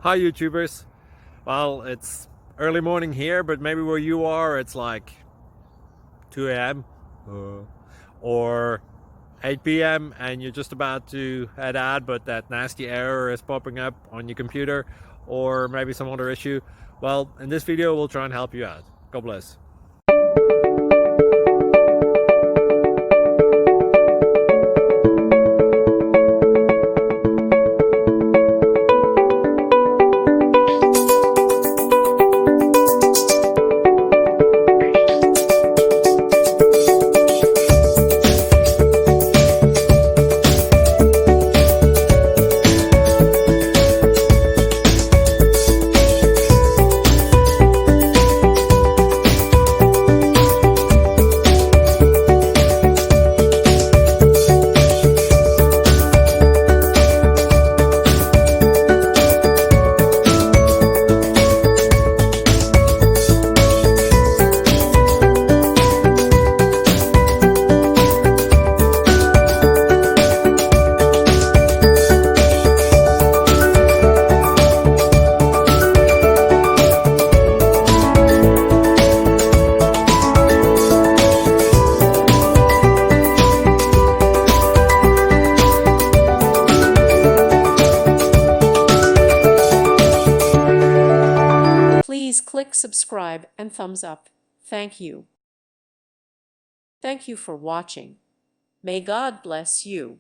Hi YouTubers. Well, it's early morning here, but maybe where you are it's like 2 a.m. or 8 p.m. and you're just about to head out, but that nasty error is popping up on your computer, or maybe some other issue. Well, in this video we'll try and help you out. God bless. Please click subscribe and thumbs up. Thank you. Thank you for watching. May God bless you.